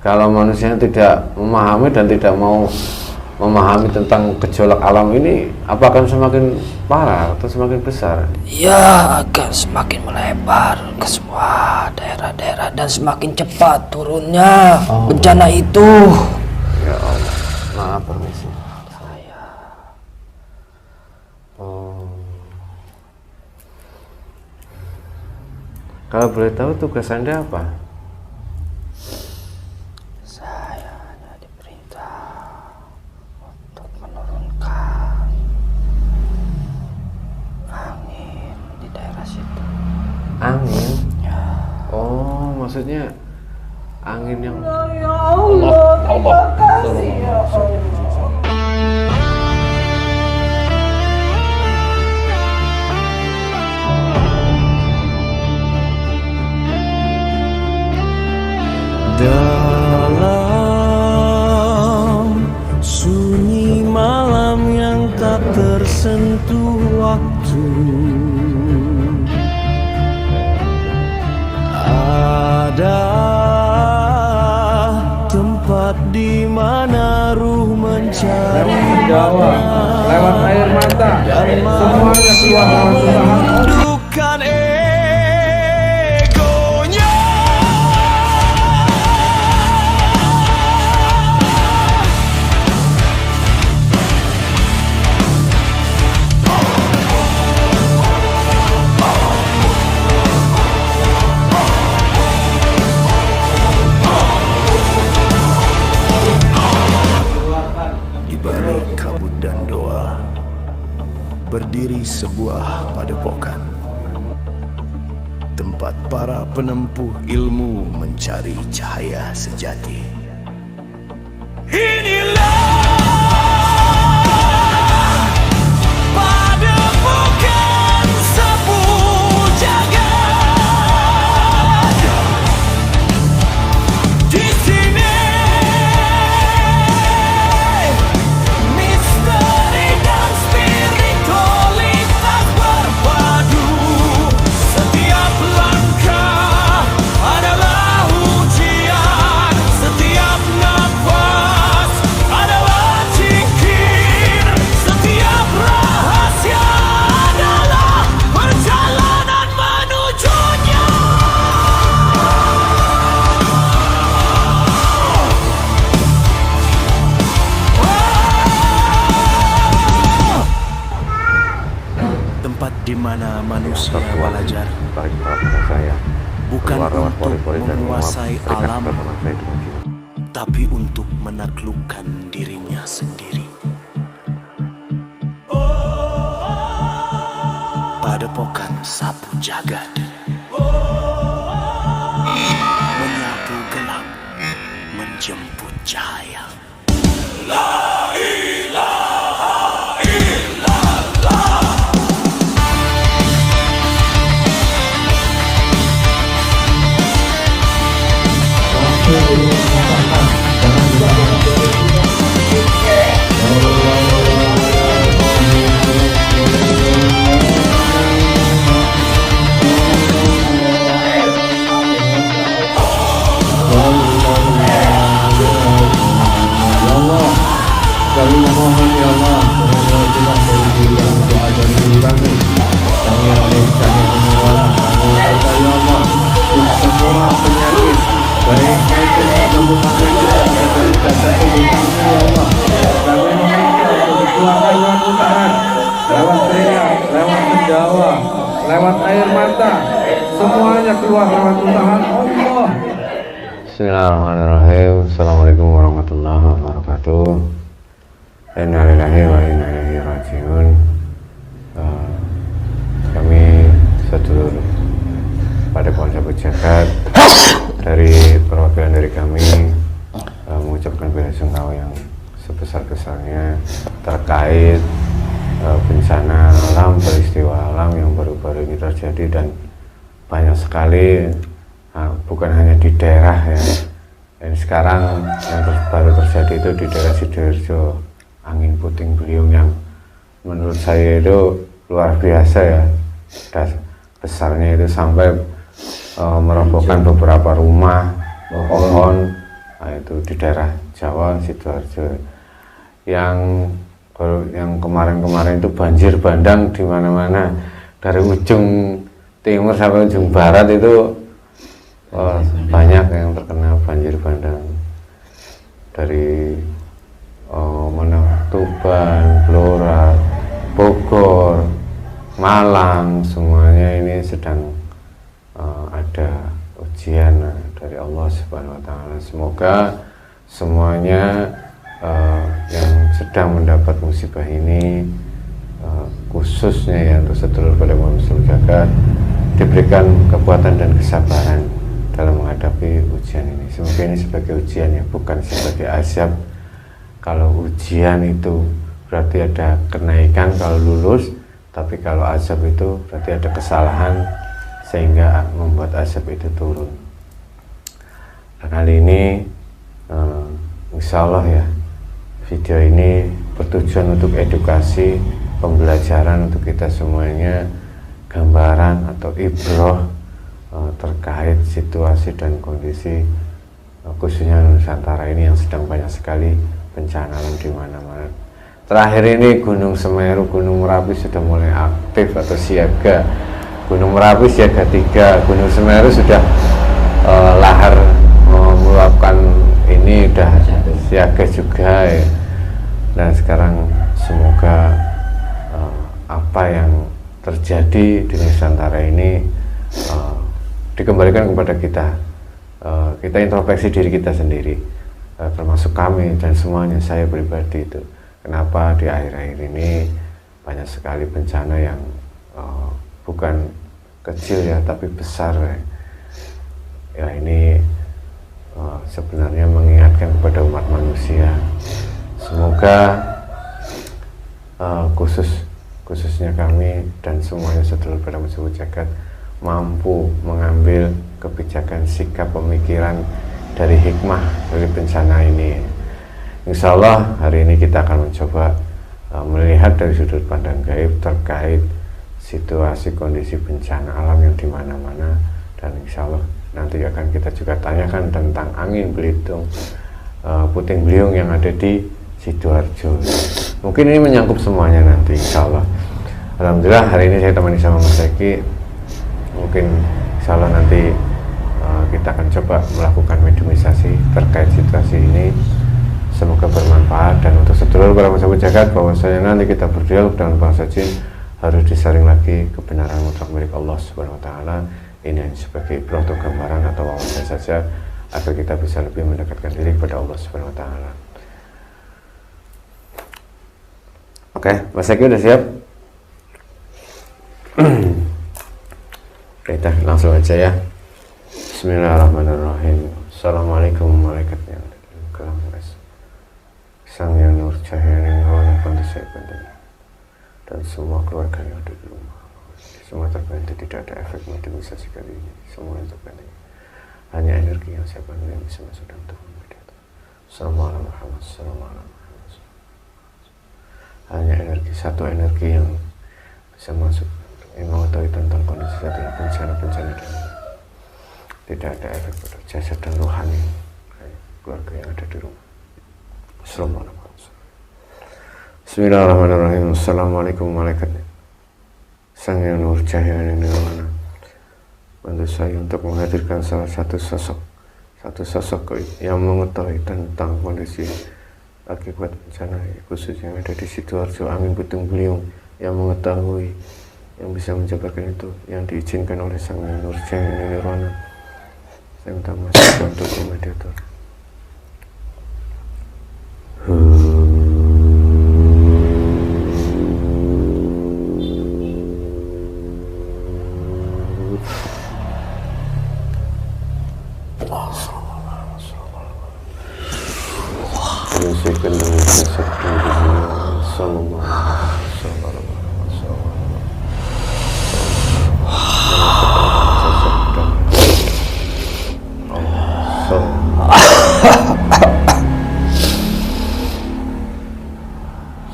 kalau manusia tidak memahami dan tidak mau memahami tentang gejolak alam ini, apa akan semakin parah atau semakin besar? Ya, akan semakin melebar ke semua daerah-daerah dan semakin cepat turunnya bencana itu. Ya Allah, maaf permisi. Kalau boleh tahu tugas Anda apa? Saya hanya diperintah untuk menurunkan angin di daerah situ. Angin? Ya. Oh, maksudnya angin yang Ya Allah, terima kasih ya Allah. Dalam sunyi malam yang tak tersentuh waktu, ada tempat di mana ruh mencari Jawa, lewat air mata, dan semuanya keluar lewat Tuhan. menundukkan egonya. Di balik kabut dan doa berdiri sebuah padepokan, tempat para penempuh ilmu mencari cahaya sejati. Inilah padepokan sapu jagat. Di sini misteri dan spiritualitas berpadu. Setiap langkah adalah ujian, setiap nafas adalah zikir, setiap rahasia adalah perjalanan menujunya. Tempat di mana manusia belajar bagi para saya bukan keluar lewat untuk pori-pori dan menguasai memberikan alam, pertolongan saya dengan jiwa. tapi untuk menaklukkan dirinya sendiri. Padepokan sapu jagat menyapu gelap, menjemput cahaya. Kami memohon ya Allah, berdoa dari diri yang doa dari diri kami. Kami yang kami memohon, kami serta ya Allah, untuk semua penyakit, baik itu tubuh kami juga dari dasar tubuh kami ya Allah. Kami meminta untuk dikeluarkan lewat utaran, lewat teriak, lewat menjawa, lewat air mata, semuanya keluar lewat utaran Allah. Bismillahirrahmanirrahim. Assalamualaikum warahmatullahi wabarakatuh. Innalillahi wa inna ilaihi rajiun. Kami sedulur Padepokan Sapu Jagat dari perwakilan dari kami mengucapkan bela sungkawa yang sebesar-besarnya terkait bencana alam, peristiwa alam yang baru-baru ini terjadi, dan banyak sekali, bukan hanya di daerah ya. Dan sekarang yang baru terjadi itu di daerah Sidoarjo, angin puting beliung yang menurut saya itu luar biasa ya. Besarnya itu sampai merobohkan beberapa rumah, pohon, Nah, itu di daerah Jawa, Sidoarjo. Yang kemarin-kemarin itu banjir bandang di mana-mana, dari ujung timur sampai ujung barat itu banyak yang terkena banjir bandang. Dari Tuban, Blora, Bogor, Malang, semuanya ini sedang ada ujian dari Allah Subhanahu wa Ta'ala. Semoga semuanya yang sedang mendapat musibah ini, khususnya ya untuk sedulur pada muslim jagat, diberikan kekuatan dan kesabaran dalam menghadapi ujian ini. Semoga ini sebagai ujian ya, bukan sebagai azab. Kalau ujian itu berarti ada kenaikan kalau lulus, tapi kalau azab itu berarti ada kesalahan sehingga membuat azab itu turun. Nah, kali ini insya Allah ya, video ini bertujuan untuk edukasi, pembelajaran untuk kita semuanya, gambaran atau ibroh terkait situasi dan kondisi khususnya Nusantara ini yang sedang banyak sekali bencana alam di mana-mana. Terakhir ini Gunung Semeru, Gunung Merapi sudah mulai aktif atau siaga. Gunung Merapi siaga 3, Gunung Semeru sudah lahar meluapkan ini udah siaga juga ya. Dan sekarang semoga apa yang terjadi di Nusantara ini dikembalikan kepada kita. Kita introspeksi diri kita sendiri, termasuk kami dan semuanya, saya pribadi itu. Kenapa di akhir-akhir ini banyak sekali bencana yang bukan kecil ya, tapi besar ya. Ya ini sebenarnya mengingatkan kepada umat manusia. Semoga khususnya kami dan semuanya sedulur pada muslim jagat mampu mengambil kebijakan, sikap, pemikiran dari hikmah dari bencana ini. Insya Allah hari ini kita akan mencoba melihat dari sudut pandang gaib terkait situasi kondisi bencana alam yang di mana-mana, dan insya Allah nanti akan kita juga tanyakan tentang angin belitung, puting beliung yang ada di Sidoarjo. Mungkin ini menyangkut semuanya nanti insya Allah. Alhamdulillah hari ini saya temani sama Mas Eki. Mungkin insya Allah nanti kita akan coba melakukan mediumisasi terkait situasi ini. Semoga bermanfaat, dan untuk sedulur para masyarakat jagat bahwasanya nanti kita berdialog dengan bangsa jin harus disaring lagi kebenaran mutlak milik Allah Subhanahu wa Ta'ala. Ini hanya sebagai ibroh atau gambaran atau wawasan saja agar kita bisa lebih mendekatkan diri kepada Allah Subhanahu wa Ta'ala. Oke, Mas Eki udah siap? Kita langsung aja ya. Bismillahirrahmanirrahim. Assalamualaikum warahmatullahi wabarakatuh. Sang Yang Nur Cahaya yang Rawana bantu saya bantu, dan semua keluarga yang ada di rumah, semua terbantu, tidak ada efek mediumisasi kali ini, semua yang terbantu. Hanya energi yang saya bantu yang bisa masuk dalam tubuh mereka. Assalamualaikum warahmatullahi wabarakatuh. Hanya energi, satu energi yang bisa masuk, yang mengetahui tentang kondisi satu bencana-bencana, dan tidak ada efek pada jasad dan rohani keluarga yang ada di rumah. Assalamualaikum. Bismillahirrahmanirrahim. Assalamualaikum warahmatullahi wabarakatuh. Sang Yang Nur Cahaya yang Nirwana, bantu saya untuk menghadirkan salah satu sosok yang mengetahui tentang kondisi akibat bencana khusus yang ada di Sidoarjo, angin puting beliung, yang mengetahui, yang bisa menjabarkan itu, yang diizinkan oleh Sang Yang Nur Cahaya yang Nirwana. Saya minta masuk untuk mediator.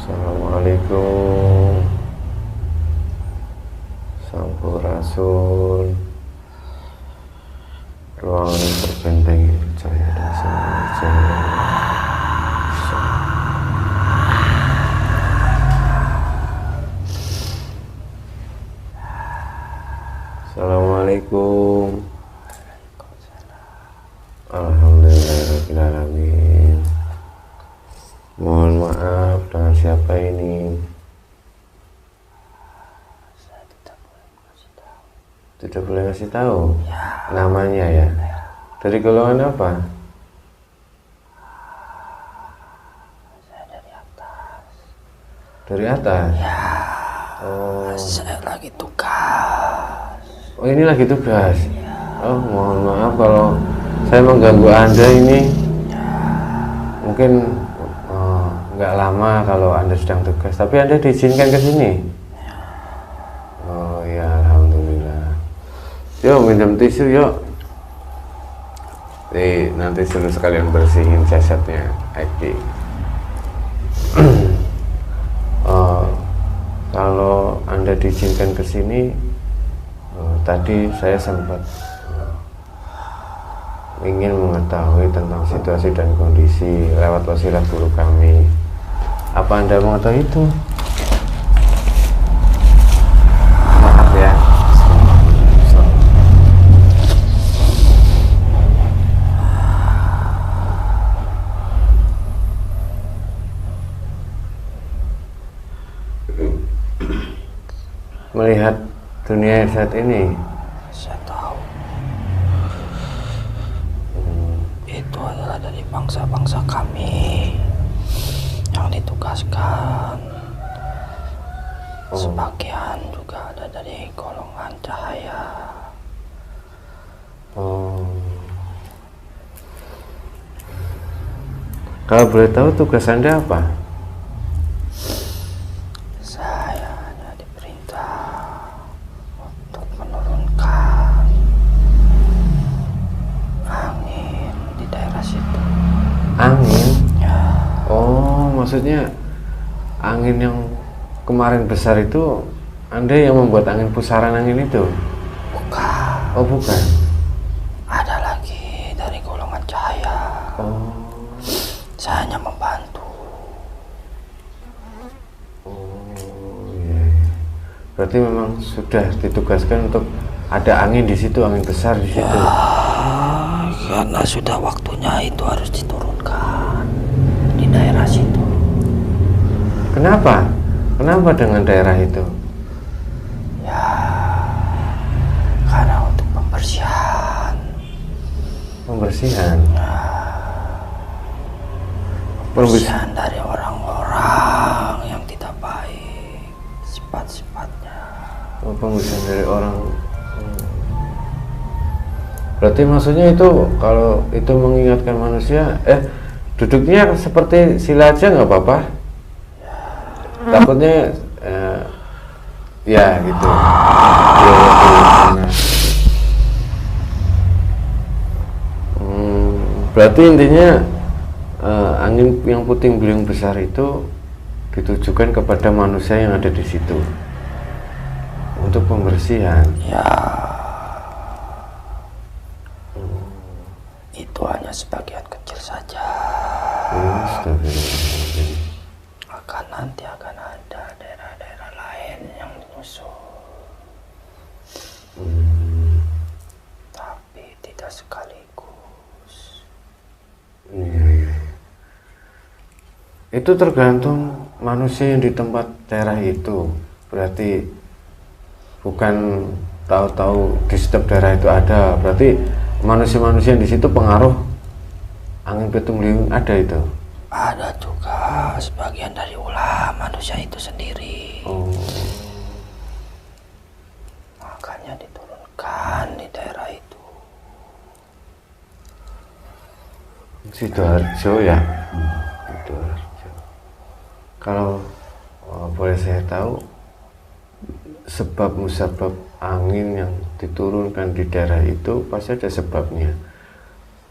Assalamualaikum. Sampurasun. Ruangan terbentengi cahaya dan sinar Alhamdulillahirrahmanirrahim. Mohon maaf, dengan siapa ini? Saya tidak boleh kasih tahu. Tidak boleh kasih tahu? Ya. Namanya ya? Dari golongan apa? Saya dari atas. Dari atas? Ya. Oh, Saya lagi tugas. oh ini lagi tugas? Oh, mohon maaf kalau saya mengganggu Anda ini. Mungkin nggak lama kalau Anda sedang tugas, tapi Anda diizinkan ke sini? Oh ya, alhamdulillah. Yuk minjem tisu yuk. Nanti suruh sekalian bersihin jasadnya Eki. Kalau Anda diizinkan ke sini, tadi saya sempat ingin mengetahui tentang situasi dan kondisi lewat wasilah guru kami. Apa Anda mengetahui itu? Maaf ya. Melihat dunia saat ini, Saya tahu. Itu adalah dari bangsa-bangsa kami yang ditugaskan. Sebagian juga ada dari golongan cahaya. Kalau boleh tahu tugas Anda apa? Saya hanya diperintah untuk menurunkan angin di daerah situ. Angin? Ya, Oh, maksudnya angin yang kemarin besar itu Anda yang membuat angin pusaran angin itu? bukan. Oh, bukan. Ada lagi dari golongan cahaya. Oh, Saya hanya membantu. iya. Berarti memang sudah ditugaskan untuk ada angin di situ, angin besar di situ. Karena sudah waktunya itu harus diturunkan di daerah situ. Kenapa? Kenapa dengan daerah itu? Ya, karena untuk pembersihan. Pembersihan. Pembersihan dari orang-orang yang tidak baik, sifat-sifatnya. Oh, pembersihan dari orang. Berarti maksudnya itu kalau itu mengingatkan manusia, duduknya seperti sila aja nggak apa-apa? Takutnya ya gitu. Berarti intinya angin yang puting beliung besar itu ditujukan kepada manusia yang ada di situ untuk pembersihan. Ya, itu hanya sebagian kecil saja. Astagfirullahaladzim. Nanti akan ada daerah-daerah lain yang menyusul. Tapi tidak sekaligus. Iya. Itu tergantung manusia yang di tempat daerah itu. Berarti bukan tahu-tahu di setiap daerah itu ada. Berarti manusia-manusia yang di situ pengaruh angin puting beliung ada itu. Ada juga sebagian dari ulah manusia itu sendiri. Oh, Makanya diturunkan di daerah itu. Sidoarjo ya. Sidoarjo. Kalau boleh saya tahu sebab musabab angin yang diturunkan di daerah itu pasti ada sebabnya.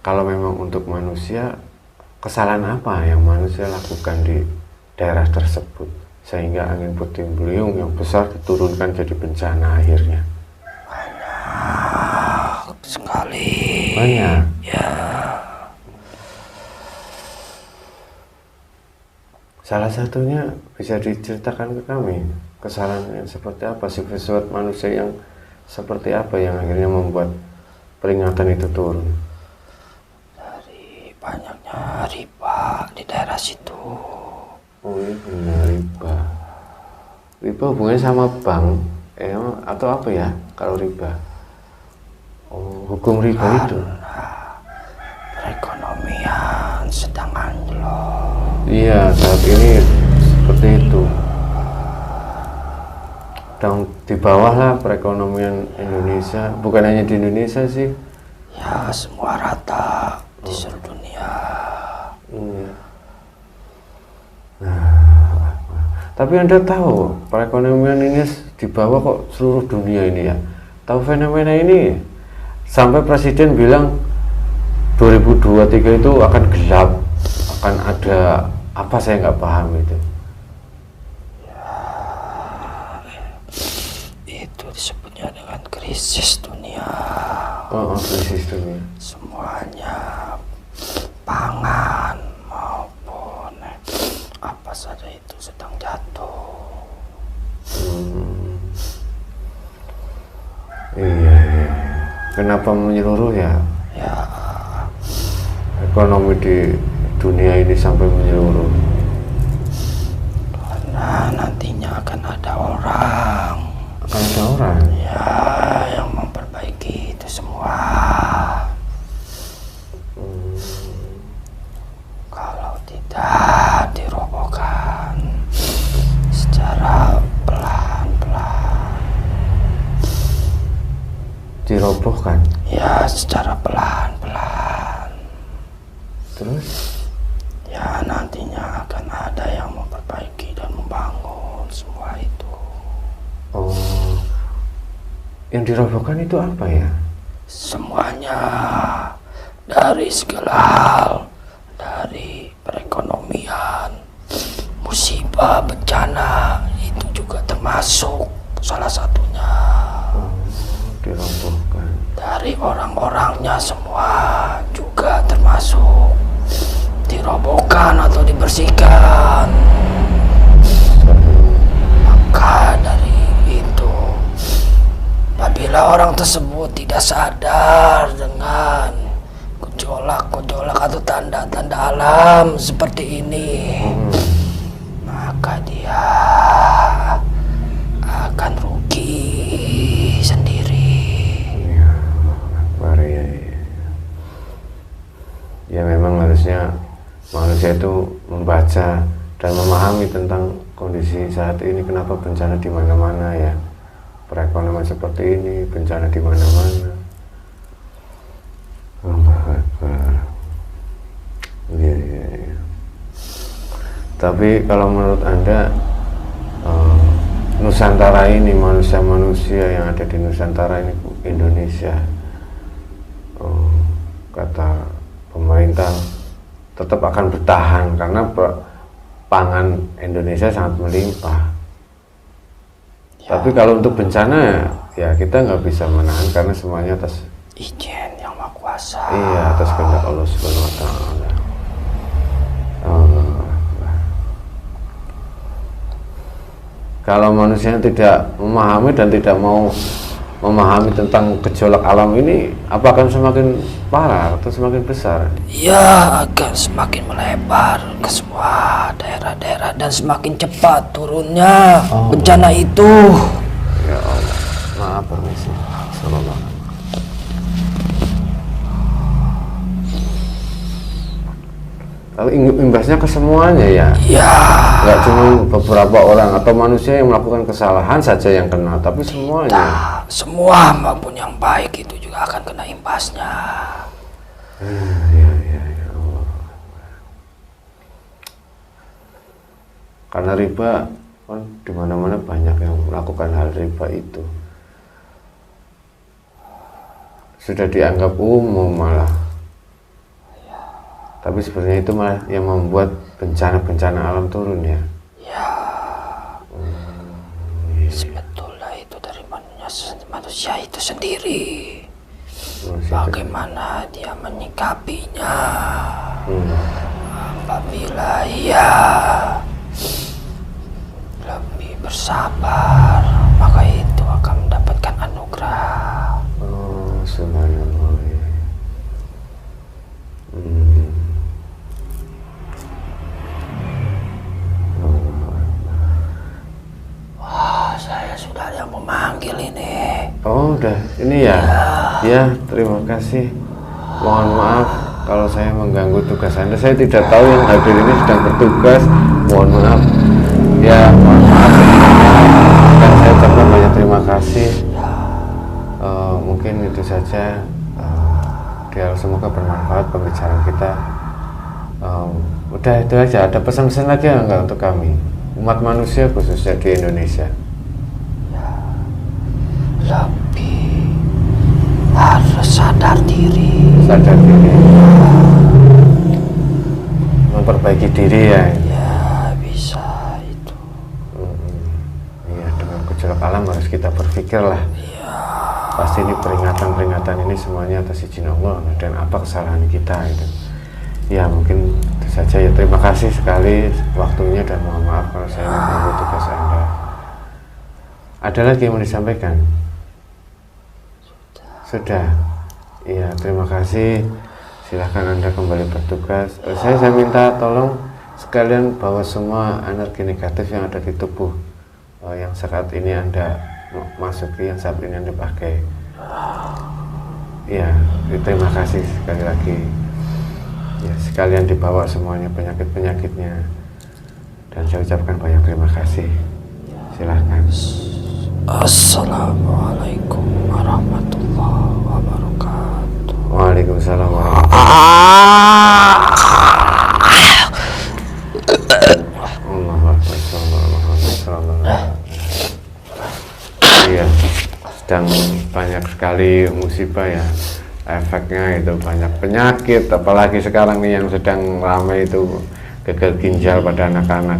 Kalau memang untuk manusia, kesalahan apa yang manusia lakukan di daerah tersebut sehingga angin puting beliung yang besar diturunkan jadi bencana akhirnya? Banyak sekali. Banyak. Ya, Salah satunya bisa diceritakan ke kami, kesalahan yang seperti apa, sifat manusia yang seperti apa yang akhirnya membuat peringatan itu turun? riba di daerah situ. Oh iya benar, riba. Riba hubungannya sama bank, atau apa ya kalau riba? Oh, hukum riba itu. Perekonomian sedang anjlok. Iya, saat ini seperti itu. Dan di bawah lah perekonomian Indonesia, bukan hanya di Indonesia sih. Ya, semua rata di seluruh dunia. Tapi Anda tahu perekonomian ini di bawah kok seluruh dunia ini ya. Tahu fenomena ini? Sampai presiden bilang 2023 itu akan gelap, akan ada apa, saya nggak paham itu. Itu disebutnya dengan krisis dunia. Oh, krisis dunia. Semuanya pangan maupun apa saja itu sedang jatuh. Iya. Kenapa menyeluruh ya? Ya, Ekonomi di dunia ini sampai menyeluruh. karena nantinya akan ada orang Akan ada orang. ya yang memperbaiki itu semua. Kalau tidak dirobohkan secara pelan-pelan, Dirobohkan. ya secara pelan-pelan, Terus? ya nantinya akan ada yang memperbaiki dan membangun semua itu. Oh, yang dirobohkan itu apa ya? Semuanya, dari segala hal, dari perekonomian, musibah, bencana, itu juga termasuk salah satunya. Dirobohkan. Dari orang-orangnya semua juga termasuk dirobohkan atau dibersihkan. Maka dari itu, apabila orang tersebut tidak sadar dengan gejolak-gejolak atau tanda-tanda alam seperti ini, maka dia akan rugi sendiri. Ya memang harusnya manusia itu membaca dan memahami tentang kondisi saat ini, kenapa bencana di mana-mana ya, perekonomian seperti ini, bencana di mana-mana. Allahu Akbar. Iya. Tapi kalau menurut Anda, Nusantara ini, manusia-manusia yang ada di Nusantara ini, Indonesia, kata pemerintah tetap akan bertahan karena pangan Indonesia sangat melimpah. Ya. Tapi kalau untuk bencana ya kita nggak bisa menahan karena semuanya atas izin yang Maha Kuasa. Iya, atas kehendak Allah Subhanahu wa taala. Kalau manusia tidak memahami dan tidak mau memahami tentang gejolak alam ini, apa akan semakin parah atau semakin besar? Ya, akan semakin melebar ke semua daerah-daerah dan semakin cepat turunnya bencana itu. Ya Allah, maaf permisi. Sallallahu. Tapi imbasnya ke semuanya ya? Ya. Nggak cuma beberapa orang atau manusia yang melakukan kesalahan saja yang kena, tapi semuanya. Nah, semua maupun yang baik itu juga akan kena imbasnya. Ya Allah. Karena riba kan di mana-mana banyak yang melakukan hal riba itu. Sudah dianggap umum malah. Tapi sebenarnya itu malah yang membuat bencana-bencana alam turun ya. Ya. Sebetulnya itu dari manusia itu sendiri. Bagaimana dia menyikapinya. Apabila ia lebih bersabar, maka itu akan mendapatkan anugerah. Subhanallah. ini ya. Ya, terima kasih. Mohon maaf kalau saya mengganggu tugas Anda. Saya tidak tahu yang hadir ini sedang bertugas. Mohon maaf. Ya, mohon maaf. Dan saya ucapkan banyak terima kasih. Mungkin itu saja. Semoga bermanfaat pembicaraan kita. Udah itu aja. Ada pesan-pesan lagi enggak untuk kami, umat manusia khususnya di Indonesia? Lebih harus sadar diri. Sadar diri, memperbaiki diri ya. Ya bisa itu. Iya, dengan gejolak alam harus kita berpikir lah. Pasti ini peringatan ini semuanya atas izin Allah, dan apa kesalahan kita gitu. Ya mungkin itu saja ya. Terima kasih sekali waktunya dan mohon maaf kalau saya mengganggu tugas Anda. Ada lagi yang mau disampaikan? Sudah. Iya, terima kasih. Silahkan Anda kembali bertugas. Saya minta tolong sekalian bawa semua energi negatif yang ada di tubuh yang saat ini Anda masuki, yang saat ini Anda pakai. Iya, terima kasih sekali lagi. Ya, sekalian dibawa semuanya penyakit-penyakitnya. Dan saya ucapkan banyak terima kasih. Silahkan. Assalamualaikum warahmatullahi wabarakatuh. Waalaikumsalam warahmatullahi wabarakatuh. Iya, sedang banyak sekali musibah ya, efeknya itu banyak penyakit, apalagi sekarang nih yang sedang ramai itu gagal ginjal pada anak-anak.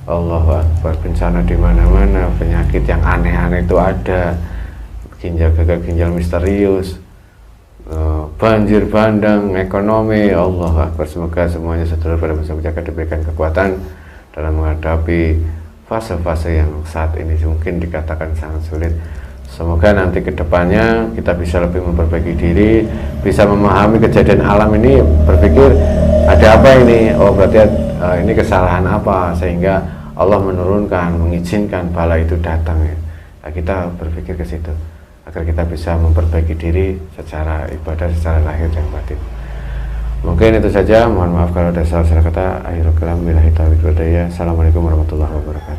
Allahu Akbar, bencana di mana-mana, penyakit yang aneh-aneh itu ada, gagal ginjal misterius, banjir bandang, ekonomi. Allahu Akbar, semoga semuanya sedulur pada masa menjaga diberikan kekuatan dalam menghadapi fase-fase yang saat ini mungkin dikatakan sangat sulit. Semoga nanti kedepannya kita bisa lebih memperbaiki diri, bisa memahami kejadian alam ini, berpikir ada apa ini, oh berarti ini kesalahan apa, sehingga Allah menurunkan, mengizinkan bala itu datang ya. Nah, kita berpikir ke situ agar kita bisa memperbaiki diri secara ibadah, secara lahir dan batin. Mungkin itu saja, mohon maaf kalau ada salah kata. Akhirul kalam, billahi taufiq wal hidayah. Assalamualaikum warahmatullahi wabarakatuh.